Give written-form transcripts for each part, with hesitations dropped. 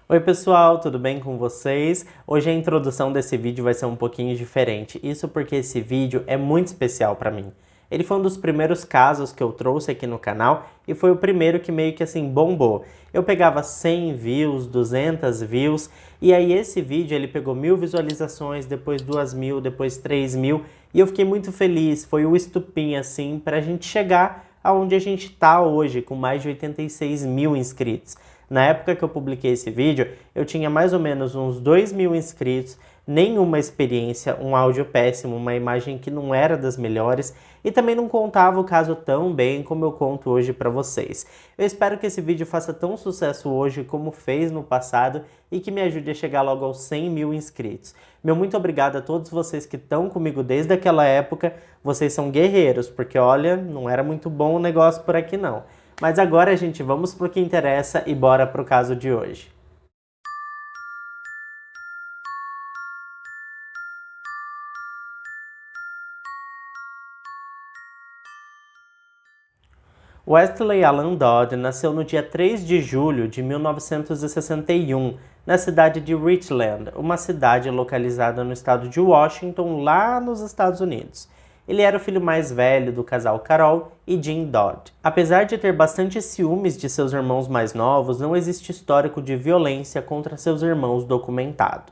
Oi pessoal, tudo bem com vocês? Hoje a introdução desse vídeo vai ser um pouquinho diferente, isso porque esse vídeo é muito especial para mim. Ele foi um dos primeiros casos que eu trouxe aqui no canal e foi o primeiro que meio que assim bombou. Eu pegava 100 views, 200 views e aí esse vídeo ele pegou 1000 visualizações, depois 2000, depois 3000 e eu fiquei muito feliz, foi o estupim assim pra gente chegar aonde a gente tá hoje com mais de 86 mil inscritos. Na época que eu publiquei esse vídeo, eu tinha mais ou menos uns 2.000 inscritos, nenhuma experiência, um áudio péssimo, uma imagem que não era das melhores e também não contava o caso tão bem como eu conto hoje para vocês. Eu espero que esse vídeo faça tão sucesso hoje como fez no passado e que me ajude a chegar logo aos 100 mil inscritos. Meu muito obrigado a todos vocês que estão comigo desde aquela época, vocês são guerreiros, porque olha, não era muito bom o negócio por aqui não. Mas agora, gente, vamos pro que interessa e bora pro caso de hoje. Wesley Alan Dodd nasceu no dia 3 de julho de 1961, na cidade de Richland, uma cidade localizada no estado de Washington, lá nos Estados Unidos. Ele era o filho mais velho do casal Carol e Jim Dodd. Apesar de ter bastante ciúmes de seus irmãos mais novos, não existe histórico de violência contra seus irmãos documentado.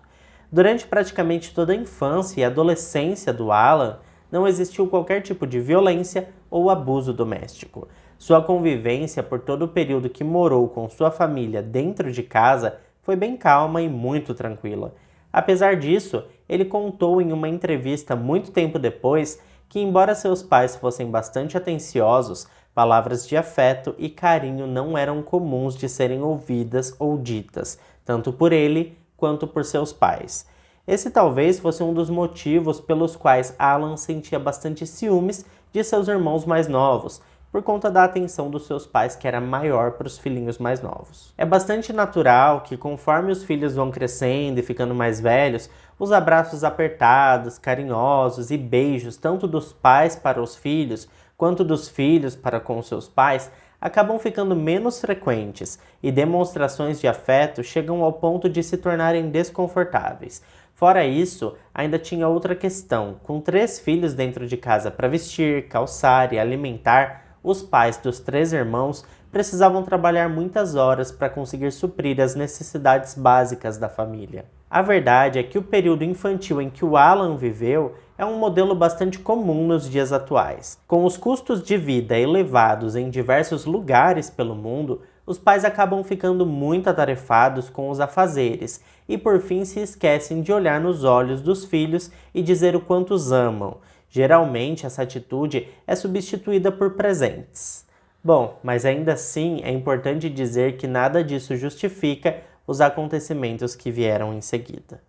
Durante praticamente toda a infância e adolescência do Alan, não existiu qualquer tipo de violência ou abuso doméstico. Sua convivência por todo o período que morou com sua família dentro de casa foi bem calma e muito tranquila. Apesar disso, ele contou em uma entrevista muito tempo depois que, embora seus pais fossem bastante atenciosos, palavras de afeto e carinho não eram comuns de serem ouvidas ou ditas, tanto por ele quanto por seus pais. Esse talvez fosse um dos motivos pelos quais Alan sentia bastante ciúmes de seus irmãos mais novos, por conta da atenção dos seus pais que era maior para os filhinhos mais novos. É bastante natural que conforme os filhos vão crescendo e ficando mais velhos, os abraços apertados, carinhosos e beijos tanto dos pais para os filhos, quanto dos filhos para com seus pais, acabam ficando menos frequentes e demonstrações de afeto chegam ao ponto de se tornarem desconfortáveis. Fora isso, ainda tinha outra questão. Com 3 filhos dentro de casa para vestir, calçar e alimentar, os pais dos 3 irmãos precisavam trabalhar muitas horas para conseguir suprir as necessidades básicas da família. A verdade é que o período infantil em que o Alan viveu é um modelo bastante comum nos dias atuais. Com os custos de vida elevados em diversos lugares pelo mundo, os pais acabam ficando muito atarefados com os afazeres e por fim se esquecem de olhar nos olhos dos filhos e dizer o quanto os amam. Geralmente, essa atitude é substituída por presentes. Bom, mas ainda assim é importante dizer que nada disso justifica os acontecimentos que vieram em seguida.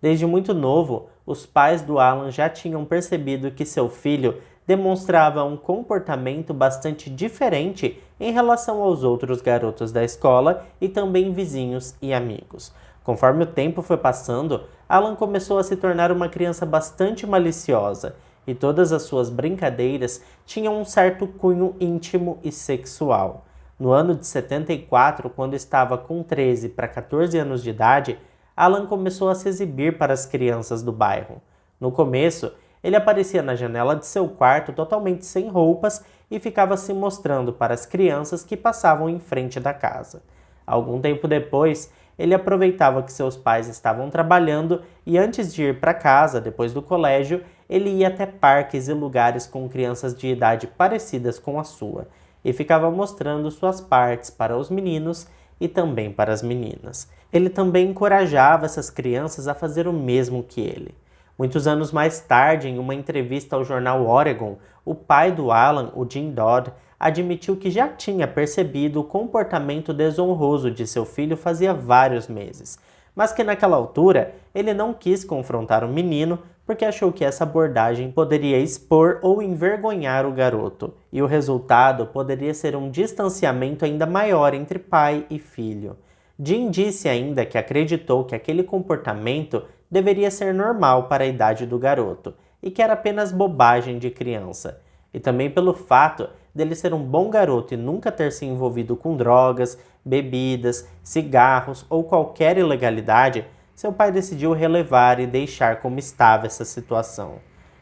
Desde muito novo, os pais do Alan já tinham percebido que seu filho demonstrava um comportamento bastante diferente em relação aos outros garotos da escola e também vizinhos e amigos. Conforme o tempo foi passando, Alan começou a se tornar uma criança bastante maliciosa, e todas as suas brincadeiras tinham um certo cunho íntimo e sexual. No ano de 74, quando estava com 13 para 14 anos de idade, Alan começou a se exibir para as crianças do bairro. No começo, ele aparecia na janela de seu quarto totalmente sem roupas e ficava se mostrando para as crianças que passavam em frente da casa. Algum tempo depois, ele aproveitava que seus pais estavam trabalhando e antes de ir para casa, depois do colégio, ele ia até parques e lugares com crianças de idade parecidas com a sua e ficava mostrando suas partes para os meninos e também para as meninas. Ele também encorajava essas crianças a fazer o mesmo que ele. Muitos anos mais tarde, em uma entrevista ao jornal Oregon, o pai do Alan, o Jim Dodd, admitiu que já tinha percebido o comportamento desonroso de seu filho fazia vários meses, mas que naquela altura ele não quis confrontar o menino porque achou que essa abordagem poderia expor ou envergonhar o garoto, e o resultado poderia ser um distanciamento ainda maior entre pai e filho. Jim disse ainda que acreditou que aquele comportamento deveria ser normal para a idade do garoto, e que era apenas bobagem de criança, e também pelo fato dele ser um bom garoto e nunca ter se envolvido com drogas, bebidas, cigarros ou qualquer ilegalidade, seu pai decidiu relevar e deixar como estava essa situação.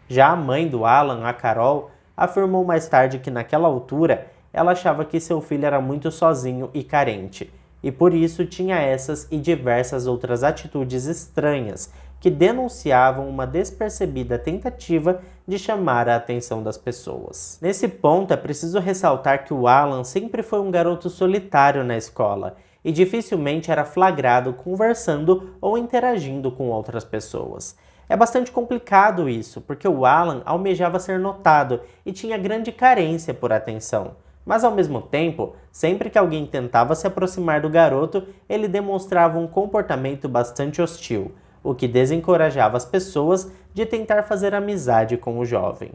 Já a mãe do Alan, a Carol, afirmou mais tarde que naquela altura ela achava que seu filho era muito sozinho e carente, e por isso tinha essas e diversas outras atitudes estranhas que denunciavam uma despercebida tentativa de chamar a atenção das pessoas. Nesse ponto, é preciso ressaltar que o Alan sempre foi um garoto solitário na escola e dificilmente era flagrado conversando ou interagindo com outras pessoas. É bastante complicado isso, porque o Alan almejava ser notado e tinha grande carência por atenção. Mas ao mesmo tempo, sempre que alguém tentava se aproximar do garoto, ele demonstrava um comportamento bastante hostil, o que desencorajava as pessoas de tentar fazer amizade com o jovem.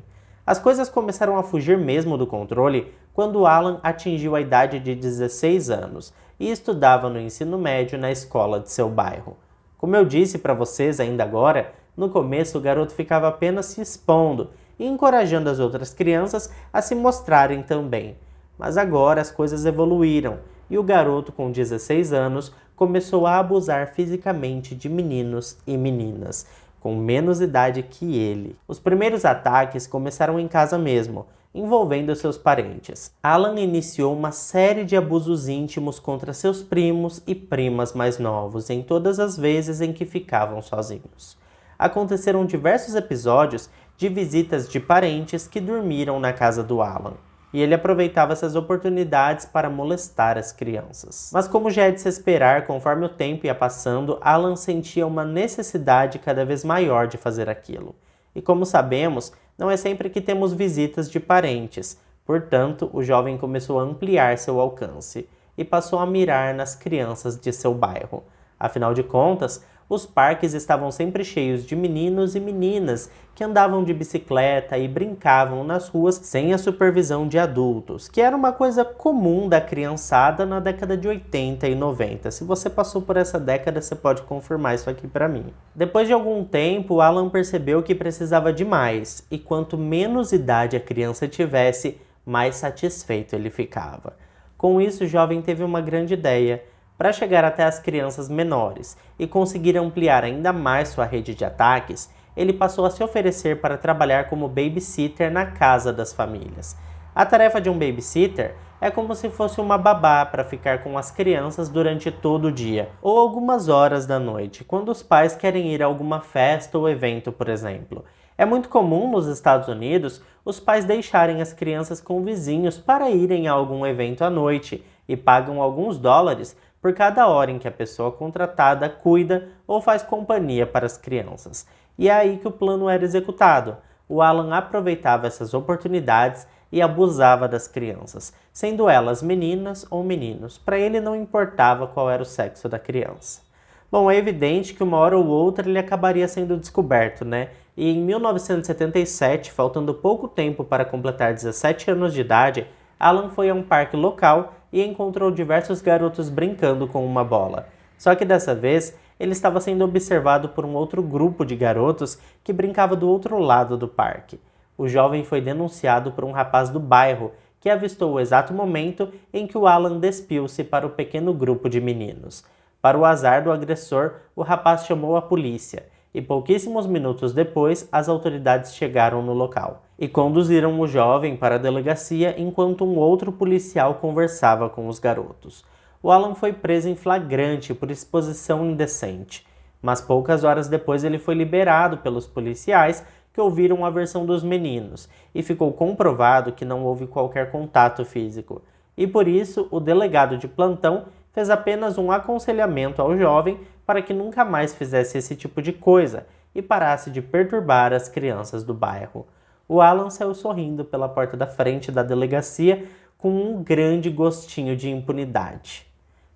As coisas começaram a fugir mesmo do controle quando Alan atingiu a idade de 16 anos e estudava no ensino médio na escola de seu bairro. Como eu disse para vocês ainda agora, no começo o garoto ficava apenas se expondo e encorajando as outras crianças a se mostrarem também. Mas agora as coisas evoluíram e o garoto com 16 anos começou a abusar fisicamente de meninos e meninas, com menos idade que ele. Os primeiros ataques começaram em casa mesmo, envolvendo seus parentes. Alan iniciou uma série de abusos íntimos contra seus primos e primas mais novos em todas as vezes em que ficavam sozinhos. Aconteceram diversos episódios de visitas de parentes que dormiram na casa do Alan, e ele aproveitava essas oportunidades para molestar as crianças. Mas como já é de se esperar, conforme o tempo ia passando, Alan sentia uma necessidade cada vez maior de fazer aquilo. E como sabemos, não é sempre que temos visitas de parentes, portanto, o jovem começou a ampliar seu alcance e passou a mirar nas crianças de seu bairro. Afinal de contas, os parques estavam sempre cheios de meninos e meninas que andavam de bicicleta e brincavam nas ruas sem a supervisão de adultos, que era uma coisa comum da criançada na década de 80 e 90. Se você passou por essa década, você pode confirmar isso aqui para mim. Depois de algum tempo, Alan percebeu que precisava de mais, e quanto menos idade a criança tivesse, mais satisfeito ele ficava. Com isso, o jovem teve uma grande ideia. Para chegar até as crianças menores e conseguir ampliar ainda mais sua rede de ataques, ele passou a se oferecer para trabalhar como babysitter na casa das famílias. A tarefa de um babysitter é como se fosse uma babá para ficar com as crianças durante todo o dia, ou algumas horas da noite, quando os pais querem ir a alguma festa ou evento, por exemplo. É muito comum nos Estados Unidos os pais deixarem as crianças com vizinhos para irem a algum evento à noite e pagam alguns dólares por cada hora em que a pessoa contratada cuida ou faz companhia para as crianças. E é aí que o plano era executado. O Alan aproveitava essas oportunidades e abusava das crianças, sendo elas meninas ou meninos. Para ele não importava qual era o sexo da criança. Bom, é evidente que uma hora ou outra ele acabaria sendo descoberto, né? E em 1977, faltando pouco tempo para completar 17 anos de idade, Alan foi a um parque local e encontrou diversos garotos brincando com uma bola. Só que dessa vez, ele estava sendo observado por um outro grupo de garotos que brincava do outro lado do parque. O jovem foi denunciado por um rapaz do bairro que avistou o exato momento em que o Alan despiu-se para o pequeno grupo de meninos. Para o azar do agressor, o rapaz chamou a polícia e pouquíssimos minutos depois as autoridades chegaram no local e conduziram o jovem para a delegacia enquanto um outro policial conversava com os garotos. O Alan foi preso em flagrante por exposição indecente, mas poucas horas depois ele foi liberado pelos policiais que ouviram a versão dos meninos e ficou comprovado que não houve qualquer contato físico. E por isso, o delegado de plantão fez apenas um aconselhamento ao jovem para que nunca mais fizesse esse tipo de coisa e parasse de perturbar as crianças do bairro. O Alan saiu sorrindo pela porta da frente da delegacia com um grande gostinho de impunidade.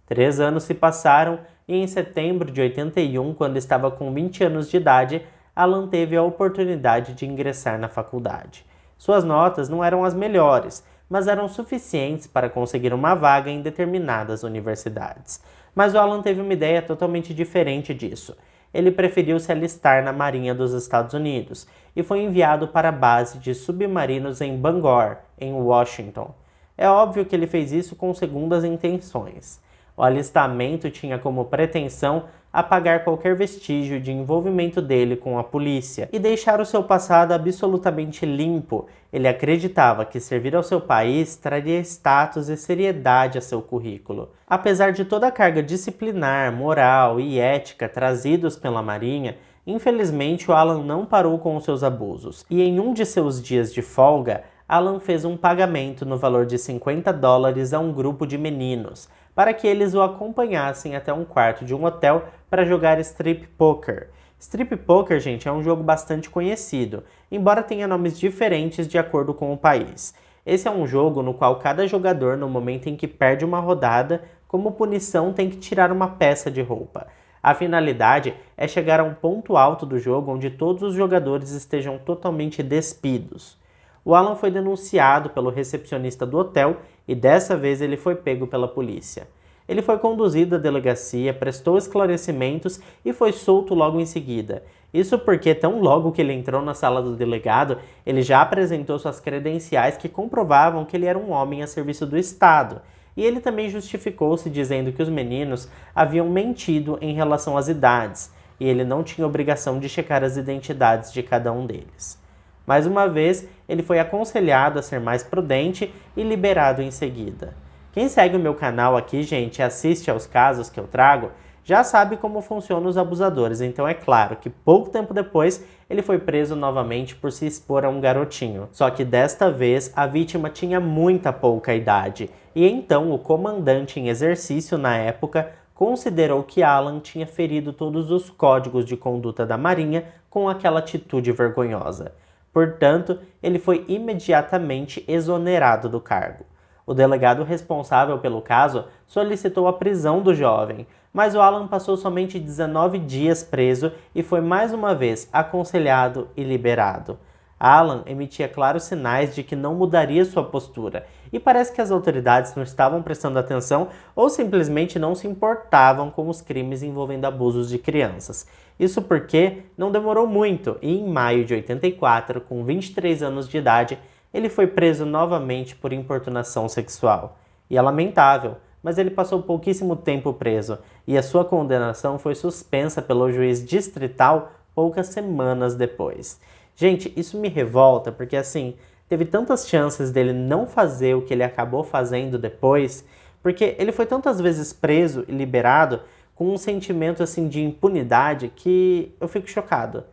3 anos se passaram e em setembro de 81, quando estava com 20 anos de idade, Alan teve a oportunidade de ingressar na faculdade. Suas notas não eram as melhores, mas eram suficientes para conseguir uma vaga em determinadas universidades. Mas o Alan teve uma ideia totalmente diferente disso. ele preferiu se alistar na Marinha dos Estados Unidos e foi enviado para a base de submarinos em Bangor, em Washington. É óbvio que ele fez isso com segundas intenções. O alistamento tinha como pretensão apagar qualquer vestígio de envolvimento dele com a polícia e deixar o seu passado absolutamente limpo. Ele acreditava que servir ao seu país traria status e seriedade a seu currículo. Apesar de toda a carga disciplinar, moral e ética trazidos pela Marinha, infelizmente o Alan não parou com os seus abusos. E em um de seus dias de folga, Alan fez um pagamento no valor de $50 a um grupo de meninos, para que eles o acompanhassem até um quarto de um hotel para jogar strip poker. Strip poker, gente, é um jogo bastante conhecido, embora tenha nomes diferentes de acordo com o país. Esse é um jogo no qual cada jogador, no momento em que perde uma rodada, como punição tem que tirar uma peça de roupa. A finalidade é chegar a um ponto alto do jogo onde todos os jogadores estejam totalmente despidos. O Alan foi denunciado pelo recepcionista do hotel e dessa vez ele foi pego pela polícia. Ele foi conduzido à delegacia, prestou esclarecimentos e foi solto logo em seguida. Isso porque tão logo que ele entrou na sala do delegado, ele já apresentou suas credenciais que comprovavam que ele era um homem a serviço do Estado. E ele também justificou-se dizendo que os meninos haviam mentido em relação às idades, e ele não tinha obrigação de checar as identidades de cada um deles. Mais uma vez, ele foi aconselhado a ser mais prudente e liberado em seguida. Quem segue o meu canal aqui, gente, e assiste aos casos que eu trago, já sabe como funcionam os abusadores, então é claro que pouco tempo depois ele foi preso novamente por se expor a um garotinho. Só que desta vez a vítima tinha muita pouca idade, e então o comandante em exercício na época considerou que Alan tinha ferido todos os códigos de conduta da Marinha com aquela atitude vergonhosa. Portanto, ele foi imediatamente exonerado do cargo. O delegado responsável pelo caso solicitou a prisão do jovem, mas o Alan passou somente 19 dias preso e foi mais uma vez aconselhado e liberado. Alan emitia claros sinais de que não mudaria sua postura, e parece que as autoridades não estavam prestando atenção ou simplesmente não se importavam com os crimes envolvendo abusos de crianças. Isso porque não demorou muito e em maio de 84, com 23 anos de idade, ele foi preso novamente por importunação sexual. E é lamentável, mas ele passou pouquíssimo tempo preso e a sua condenação foi suspensa pelo juiz distrital poucas semanas depois. Gente, isso me revolta porque assim, teve tantas chances dele não fazer o que ele acabou fazendo depois, porque ele foi tantas vezes preso e liberado com um sentimento assim de impunidade que eu fico chocado.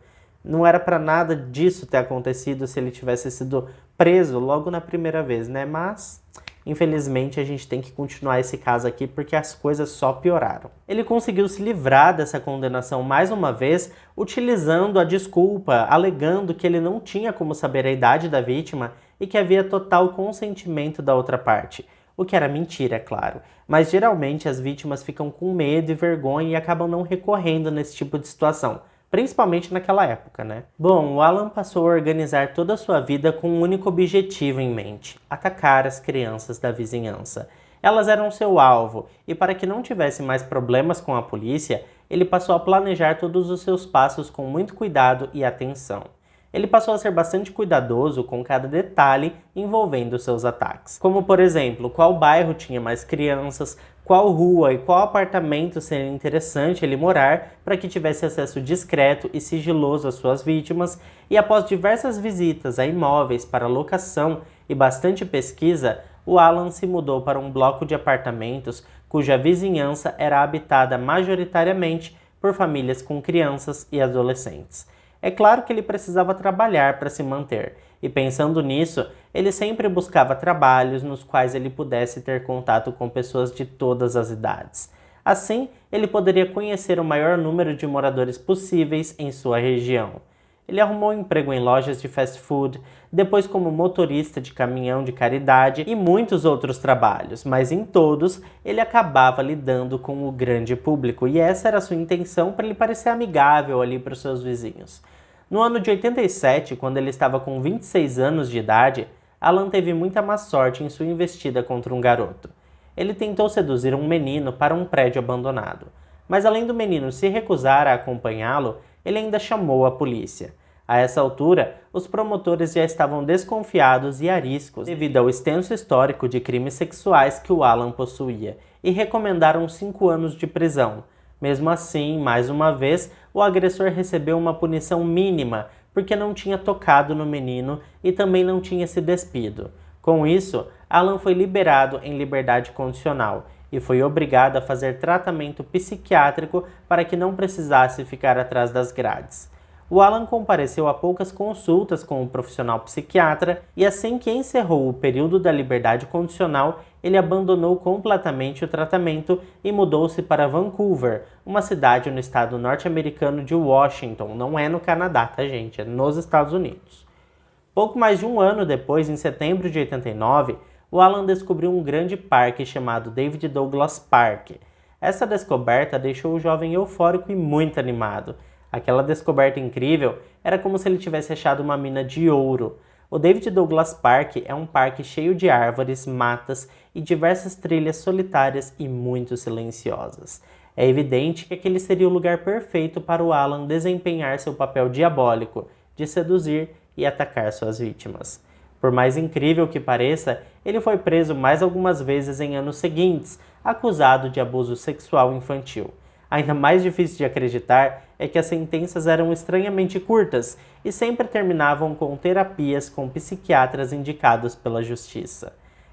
Não era pra nada disso ter acontecido se ele tivesse sido preso logo na primeira vez, né? Mas, infelizmente, a gente tem que continuar esse caso aqui porque as coisas só pioraram. Ele conseguiu se livrar dessa condenação mais uma vez, utilizando a desculpa, alegando que ele não tinha como saber a idade da vítima e que havia total consentimento da outra parte. O que era mentira, é claro. Mas geralmente as vítimas ficam com medo e vergonha e acabam não recorrendo nesse tipo de situação. Principalmente naquela época, né? Bom, o Alan passou a organizar toda a sua vida com um único objetivo em mente: atacar as crianças da vizinhança. Elas eram seu alvo, e para que não tivesse mais problemas com a polícia, ele passou a planejar todos os seus passos com muito cuidado e atenção. Ele passou a ser bastante cuidadoso com cada detalhe envolvendo seus ataques. Como, por exemplo, qual bairro tinha mais crianças, qual rua e qual apartamento seria interessante ele morar para que tivesse acesso discreto e sigiloso às suas vítimas, e após diversas visitas a imóveis para locação e bastante pesquisa, o Alan se mudou para um bloco de apartamentos cuja vizinhança era habitada majoritariamente por famílias com crianças e adolescentes. É claro que ele precisava trabalhar para se manter, e pensando nisso, ele sempre buscava trabalhos nos quais ele pudesse ter contato com pessoas de todas as idades. Assim, ele poderia conhecer o maior número de moradores possíveis em sua região. Ele arrumou um emprego em lojas de fast food, depois como motorista de caminhão de caridade e muitos outros trabalhos, mas em todos ele acabava lidando com o grande público, e essa era a sua intenção para ele parecer amigável ali para os seus vizinhos. No ano de 87, quando ele estava com 26 anos de idade, Alan teve muita má sorte em sua investida contra um garoto. Ele tentou seduzir um menino para um prédio abandonado. Mas além do menino se recusar a acompanhá-lo, ele ainda chamou a polícia. A essa altura, os promotores já estavam desconfiados e ariscos devido ao extenso histórico de crimes sexuais que o Alan possuía e recomendaram 5 anos de prisão. Mesmo assim, mais uma vez, o agressor recebeu uma punição mínima porque não tinha tocado no menino e também não tinha se despido. Com isso, Alan foi liberado em liberdade condicional e foi obrigado a fazer tratamento psiquiátrico para que não precisasse ficar atrás das grades. O Alan compareceu a poucas consultas com o profissional psiquiatra e assim que encerrou o período da liberdade condicional, ele abandonou completamente o tratamento e mudou-se para Vancouver, uma cidade no estado norte-americano de Washington, não é no Canadá, tá gente? É nos Estados Unidos. Pouco mais de um ano depois, em setembro de 89, o Alan descobriu um grande parque chamado David Douglas Park. Essa descoberta deixou o jovem eufórico e muito animado. Aquela descoberta incrível era como se ele tivesse achado uma mina de ouro. O David Douglas Park é um parque cheio de árvores, matas e diversas trilhas solitárias e muito silenciosas. É evidente que aquele seria o lugar perfeito para o Alan desempenhar seu papel diabólico de seduzir e atacar suas vítimas. Por mais incrível que pareça, ele foi preso mais algumas vezes em anos seguintes, acusado de abuso sexual infantil. Ainda mais difícil de acreditar é que as sentenças eram estranhamente curtas e sempre terminavam com terapias com psiquiatras indicados pela justiça.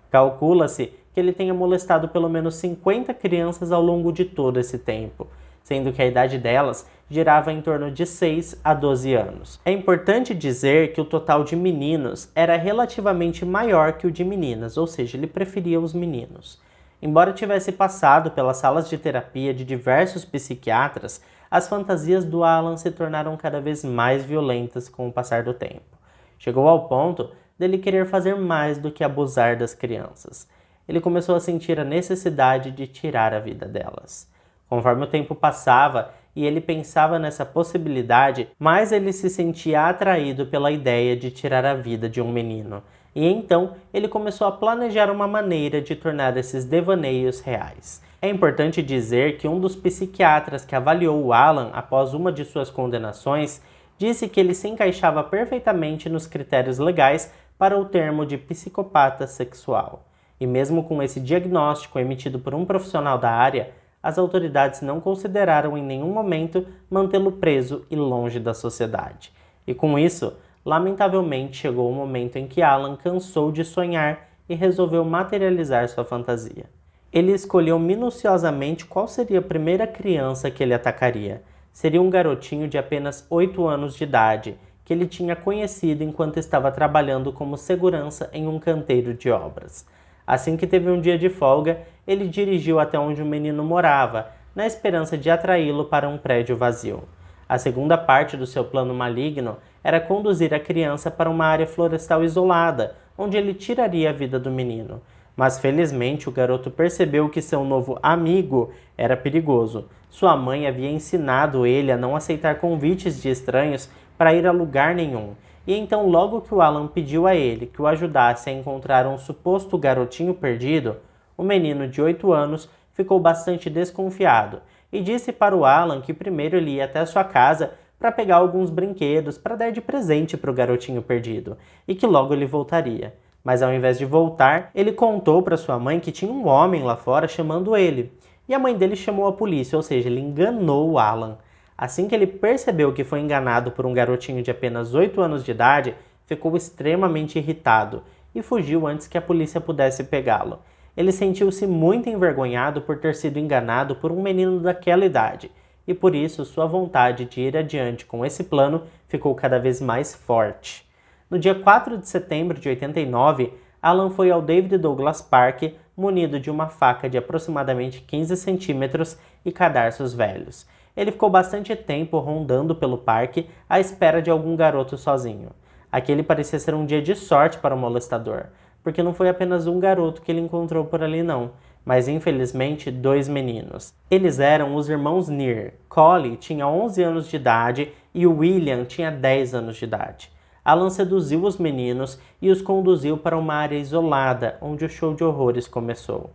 Calcula-se que ele tenha molestado pelo menos 50 crianças ao longo de todo esse tempo, sendo que a idade delas girava em torno de 6 a 12 anos. É importante dizer que o total de meninos era relativamente maior que o de meninas, ou seja, ele preferia os meninos. Embora tivesse passado pelas salas de terapia de diversos psiquiatras, as fantasias do Alan se tornaram cada vez mais violentas com o passar do tempo. Chegou ao ponto dele querer fazer mais do que abusar das crianças. Ele começou a sentir a necessidade de tirar a vida delas. Conforme o tempo passava e ele pensava nessa possibilidade, mais ele se sentia atraído pela ideia de tirar a vida de um menino. E então ele começou a planejar uma maneira de tornar esses devaneios reais. É importante dizer que um dos psiquiatras que avaliou o Alan após uma de suas condenações disse que ele se encaixava perfeitamente nos critérios legais para o termo de psicopata sexual. E mesmo com esse diagnóstico emitido por um profissional da área, as autoridades não consideraram em nenhum momento mantê-lo preso e longe da sociedade. E com isso, lamentavelmente chegou o momento em que Alan cansou de sonhar e resolveu materializar sua fantasia. Ele escolheu minuciosamente qual seria a primeira criança que ele atacaria. Seria um garotinho de apenas 8 anos de idade, que ele tinha conhecido enquanto estava trabalhando como segurança em um canteiro de obras. Assim que teve um dia de folga, ele dirigiu até onde o menino morava, na esperança de atraí-lo para um prédio vazio. A segunda parte do seu plano maligno era conduzir a criança para uma área florestal isolada, onde ele tiraria a vida do menino. Mas felizmente o garoto percebeu que seu novo amigo era perigoso. Sua mãe havia ensinado ele a não aceitar convites de estranhos para ir a lugar nenhum. E então, logo que o Alan pediu a ele que o ajudasse a encontrar um suposto garotinho perdido, o menino de 8 anos ficou bastante desconfiado e disse para o Alan que primeiro ele ia até sua casa para pegar alguns brinquedos para dar de presente para o garotinho perdido e que logo ele voltaria. Mas ao invés de voltar, ele contou para sua mãe que tinha um homem lá fora chamando ele. E a mãe dele chamou a polícia, ou seja, ele enganou o Alan. Assim que ele percebeu que foi enganado por um garotinho de apenas 8 anos de idade, ficou extremamente irritado e fugiu antes que a polícia pudesse pegá-lo. Ele sentiu-se muito envergonhado por ter sido enganado por um menino daquela idade, e por isso sua vontade de ir adiante com esse plano ficou cada vez mais forte. No dia 4 de setembro de 89, Alan foi ao David Douglas Park munido de uma faca de aproximadamente 15 centímetros e cadarços velhos. Ele ficou bastante tempo rondando pelo parque à espera de algum garoto sozinho. Aquele parecia ser um dia de sorte para o molestador, porque não foi apenas um garoto que ele encontrou por ali não, mas infelizmente 2 meninos. Eles eram os irmãos Near. Collie tinha 11 anos de idade e o William tinha 10 anos de idade. Alan seduziu os meninos e os conduziu para uma área isolada, onde o show de horrores começou.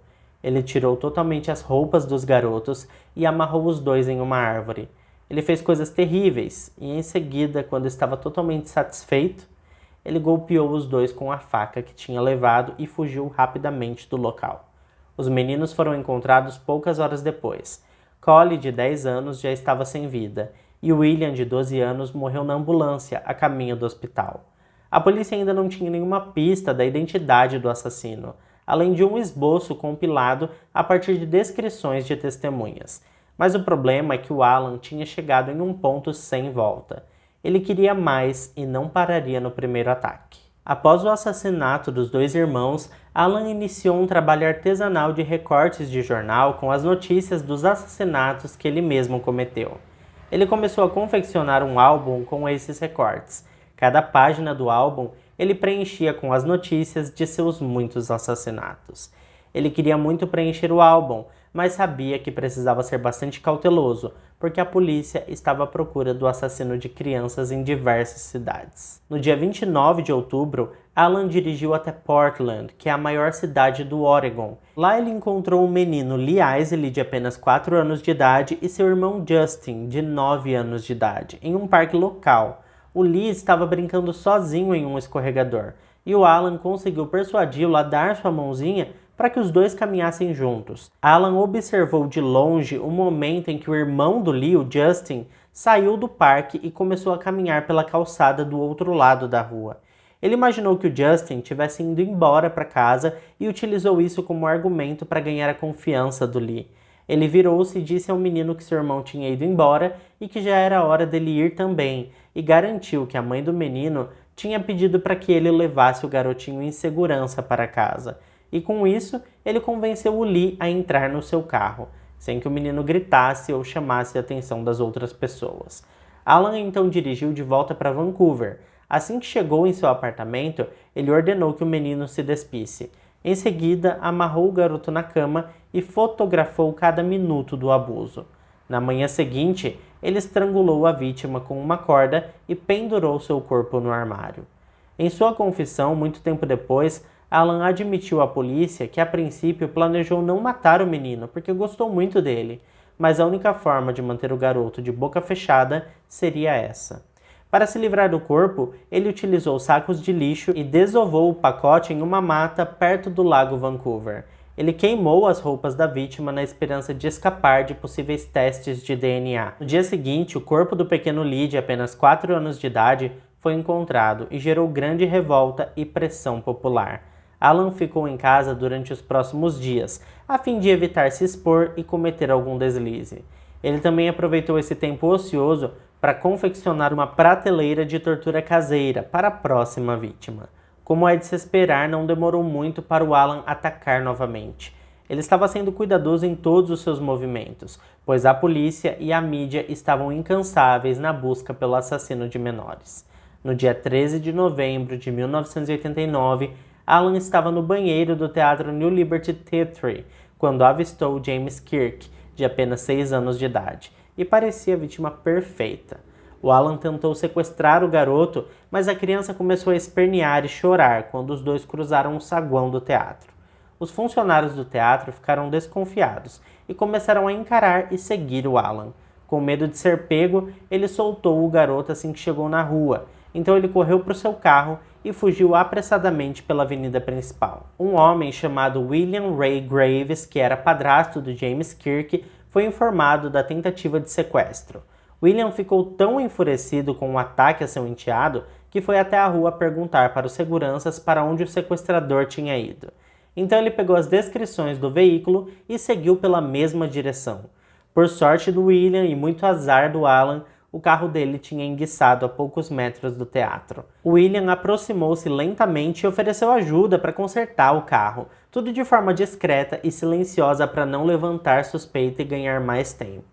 Ele tirou totalmente as roupas dos garotos e amarrou os dois em uma árvore. Ele fez coisas terríveis e, em seguida, quando estava totalmente satisfeito, ele golpeou os dois com a faca que tinha levado e fugiu rapidamente do local. Os meninos foram encontrados poucas horas depois. Collie, de 10 anos, já estava sem vida, e William, de 12 anos, morreu na ambulância a caminho do hospital. A polícia ainda não tinha nenhuma pista da identidade do assassino, além de um esboço compilado a partir de descrições de testemunhas. Mas o problema é que o Alan tinha chegado em um ponto sem volta. Ele queria mais e não pararia no primeiro ataque. Após o assassinato dos dois irmãos, Alan iniciou um trabalho artesanal de recortes de jornal com as notícias dos assassinatos que ele mesmo cometeu. Ele começou a confeccionar um álbum com esses recortes. Cada página do álbum ele preenchia com as notícias de seus muitos assassinatos. Ele queria muito preencher o álbum, mas sabia que precisava ser bastante cauteloso, porque a polícia estava à procura do assassino de crianças em diversas cidades. No dia 29 de outubro, Alan dirigiu até Portland, que é a maior cidade do Oregon. Lá ele encontrou o menino Lee Isley, de apenas 4 anos de idade, e seu irmão Justin, de 9 anos de idade, em um parque local. O Lee estava brincando sozinho em um escorregador, e o Alan conseguiu persuadi-lo a dar sua mãozinha para que os dois caminhassem juntos. Alan observou de longe o momento em que o irmão do Lee, o Justin, saiu do parque e começou a caminhar pela calçada do outro lado da rua. Ele imaginou que o Justin tivesse indo embora para casa e utilizou isso como argumento para ganhar a confiança do Lee. Ele virou-se e disse ao menino que seu irmão tinha ido embora e que já era hora dele ir também, e garantiu que a mãe do menino tinha pedido para que ele levasse o garotinho em segurança para casa. E com isso, ele convenceu o Lee a entrar no seu carro, sem que o menino gritasse ou chamasse a atenção das outras pessoas. Alan então dirigiu de volta para Vancouver. Assim que chegou em seu apartamento, ele ordenou que o menino se despisse. Em seguida, amarrou o garoto na cama e fotografou cada minuto do abuso. Na manhã seguinte, ele estrangulou a vítima com uma corda e pendurou seu corpo no armário. Em sua confissão, muito tempo depois, Alan admitiu à polícia que a princípio planejou não matar o menino porque gostou muito dele, mas a única forma de manter o garoto de boca fechada seria essa. Para se livrar do corpo, ele utilizou sacos de lixo e desovou o pacote em uma mata perto do lago Vancouver. Ele queimou as roupas da vítima na esperança de escapar de possíveis testes de DNA. No dia seguinte, o corpo do pequeno Lee, de apenas 4 anos de idade, foi encontrado e gerou grande revolta e pressão popular. Alan ficou em casa durante os próximos dias, a fim de evitar se expor e cometer algum deslize. Ele também aproveitou esse tempo ocioso para confeccionar uma prateleira de tortura caseira para a próxima vítima. Como é de se esperar, não demorou muito para o Alan atacar novamente. Ele estava sendo cuidadoso em todos os seus movimentos, pois a polícia e a mídia estavam incansáveis na busca pelo assassino de menores. No dia 13 de novembro de 1989, Alan estava no banheiro do teatro New Liberty Theatre quando avistou James Kirk, de apenas 6 anos de idade, e parecia a vítima perfeita. O Alan tentou sequestrar o garoto, mas a criança começou a espernear e chorar quando os dois cruzaram o saguão do teatro. Os funcionários do teatro ficaram desconfiados e começaram a encarar e seguir o Alan. Com medo de ser pego, ele soltou o garoto assim que chegou na rua. Então ele correu para o seu carro e fugiu apressadamente pela avenida principal. Um homem chamado William Ray Graves, que era padrasto do James Kirk, foi informado da tentativa de sequestro. William ficou tão enfurecido com o ataque a seu enteado que foi até a rua perguntar para os seguranças para onde o sequestrador tinha ido. Então ele pegou as descrições do veículo e seguiu pela mesma direção. Por sorte do William e muito azar do Alan, o carro dele tinha enguiçado a poucos metros do teatro. William aproximou-se lentamente e ofereceu ajuda para consertar o carro, tudo de forma discreta e silenciosa para não levantar suspeita e ganhar mais tempo.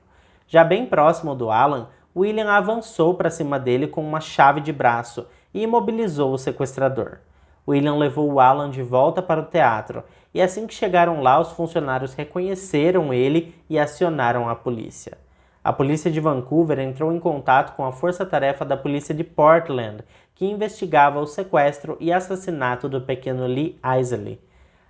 Já bem próximo do Alan, William avançou para cima dele com uma chave de braço e imobilizou o sequestrador. William levou o Alan de volta para o teatro e assim que chegaram lá, os funcionários reconheceram ele e acionaram a polícia. A polícia de Vancouver entrou em contato com a força-tarefa da polícia de Portland, que investigava o sequestro e assassinato do pequeno Lee Isley.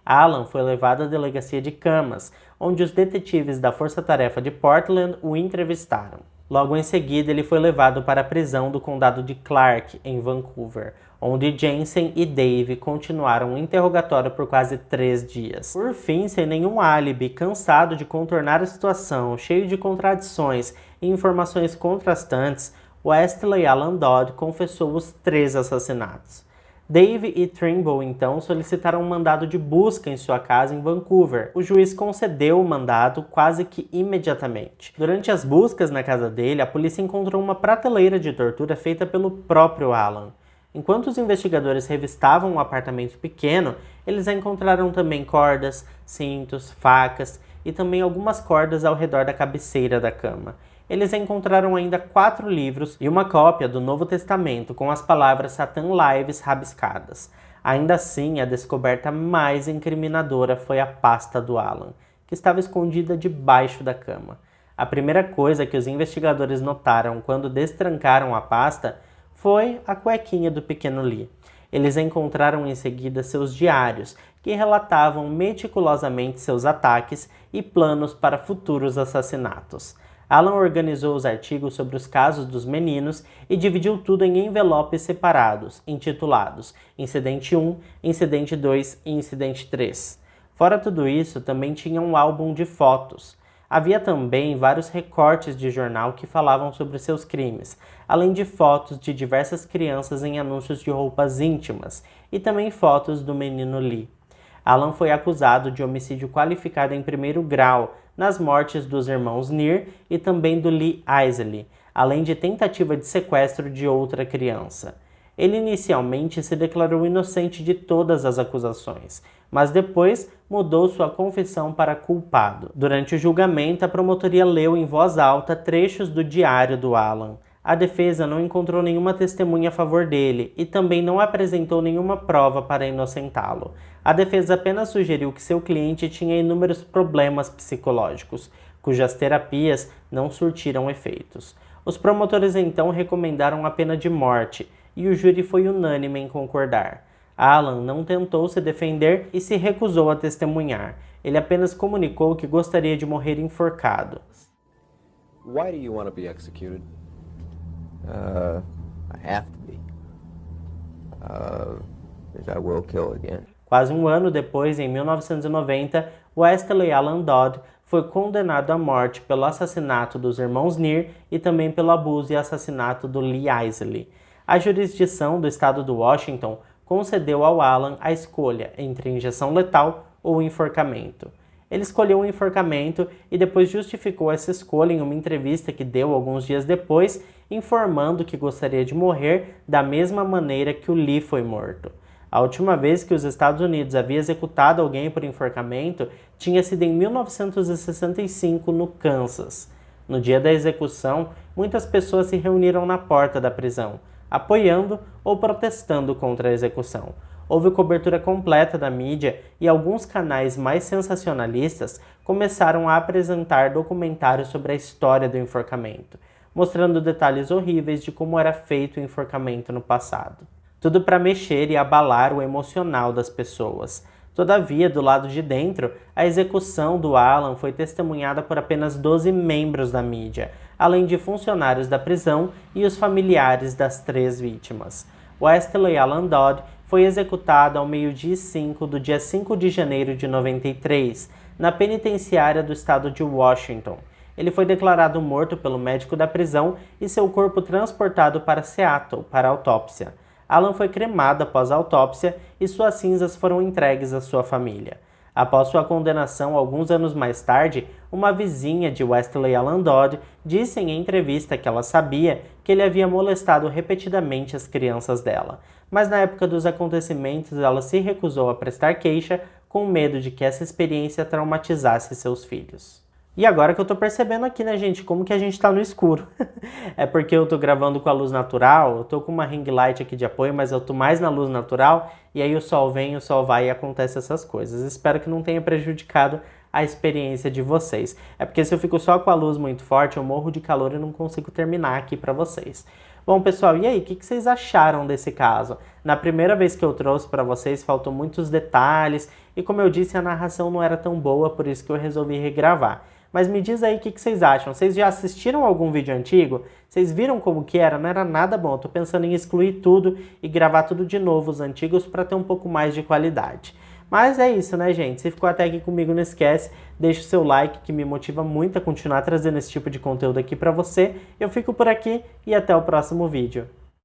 Alan foi levado à delegacia de Camas, onde os detetives da Força Tarefa de Portland o entrevistaram. Logo em seguida, ele foi levado para a prisão do condado de Clark, em Vancouver, onde Jensen e Dave continuaram o interrogatório por quase 3 dias. Por fim, sem nenhum álibi, cansado de contornar a situação, cheio de contradições e informações contrastantes, Wesley Alan Dodd confessou os 3 assassinatos. Dave e Trimble, então, solicitaram um mandado de busca em sua casa em Vancouver. O juiz concedeu o mandado quase que imediatamente. Durante as buscas na casa dele, a polícia encontrou uma prateleira de tortura feita pelo próprio Alan. Enquanto os investigadores revistavam o apartamento pequeno, eles encontraram também cordas, cintos, facas e também algumas cordas ao redor da cabeceira da cama. Eles encontraram ainda 4 livros e uma cópia do Novo Testamento com as palavras Satan Lives rabiscadas. Ainda assim, a descoberta mais incriminadora foi a pasta do Alan, que estava escondida debaixo da cama. A primeira coisa que os investigadores notaram quando destrancaram a pasta foi a cuequinha do pequeno Lee. Eles encontraram em seguida seus diários, que relatavam meticulosamente seus ataques e planos para futuros assassinatos. Alan organizou os artigos sobre os casos dos meninos e dividiu tudo em envelopes separados, intitulados Incidente 1, Incidente 2 e Incidente 3. Fora tudo isso, também tinha um álbum de fotos. Havia também vários recortes de jornal que falavam sobre seus crimes, além de fotos de diversas crianças em anúncios de roupas íntimas e também fotos do menino Lee. Alan foi acusado de homicídio qualificado em 1º grau nas mortes dos irmãos Near e também do Lee Isley, além de tentativa de sequestro de outra criança. Ele inicialmente se declarou inocente de todas as acusações, mas depois mudou sua confissão para culpado. Durante o julgamento, a promotoria leu em voz alta trechos do diário do Alan. A defesa não encontrou nenhuma testemunha a favor dele e também não apresentou nenhuma prova para inocentá-lo. A defesa apenas sugeriu que seu cliente tinha inúmeros problemas psicológicos, cujas terapias não surtiram efeitos. Os promotores então recomendaram a pena de morte e o júri foi unânime em concordar. Alan não tentou se defender e se recusou a testemunhar. Ele apenas comunicou que gostaria de morrer enforcado. Why do you want to be executed? I have to be. Because I will kill again. Quase um ano depois, em 1990, Wesley Alan Dodd foi condenado à morte pelo assassinato dos irmãos Near e também pelo abuso e assassinato do Lee Isley. A jurisdição do estado do Washington concedeu ao Alan a escolha entre injeção letal ou enforcamento. Ele escolheu o enforcamento e depois justificou essa escolha em uma entrevista que deu alguns dias depois, informando que gostaria de morrer da mesma maneira que o Lee foi morto. A última vez que os Estados Unidos havia executado alguém por enforcamento tinha sido em 1965 no Kansas. No dia da execução, muitas pessoas se reuniram na porta da prisão, apoiando ou protestando contra a execução. Houve cobertura completa da mídia e alguns canais mais sensacionalistas começaram a apresentar documentários sobre a história do enforcamento, mostrando detalhes horríveis de como era feito o enforcamento no passado. Tudo para mexer e abalar o emocional das pessoas. Todavia, do lado de dentro, a execução do Alan foi testemunhada por apenas 12 membros da mídia, além de funcionários da prisão e os familiares das 3 vítimas. Wesley Alan Dodd foi executado ao 12h05 do dia 5 de janeiro de 93, na penitenciária do estado de Washington. Ele foi declarado morto pelo médico da prisão e seu corpo transportado para Seattle para autópsia. Alan foi cremado após a autópsia e suas cinzas foram entregues à sua família. Após sua condenação, alguns anos mais tarde, uma vizinha de Wesley Alan Dodd disse em entrevista que ela sabia que ele havia molestado repetidamente as crianças dela, mas na época dos acontecimentos ela se recusou a prestar queixa com medo de que essa experiência traumatizasse seus filhos. E agora que eu tô percebendo aqui, né, gente, como que a gente tá no escuro. É porque eu tô gravando com a luz natural, eu tô com uma ring light aqui de apoio, mas eu tô mais na luz natural, e aí o sol vem, o sol vai e acontece essas coisas. Espero que não tenha prejudicado a experiência de vocês. É porque se eu fico só com a luz muito forte, eu morro de calor e não consigo terminar aqui para vocês. Bom, pessoal, e aí, o que vocês acharam desse caso? Na primeira vez que eu trouxe para vocês, faltou muitos detalhes e, como eu disse, a narração não era tão boa, por isso que eu resolvi regravar. Mas me diz aí o que vocês acham. Vocês já assistiram algum vídeo antigo? Vocês viram como que era? Não era nada bom. Eu tô pensando em excluir tudo e gravar tudo de novo, os antigos, para ter um pouco mais de qualidade. Mas é isso, né, gente? Se ficou até aqui comigo, não esquece, deixa o seu like, que me motiva muito a continuar trazendo esse tipo de conteúdo aqui pra você. Eu fico por aqui e até o próximo vídeo.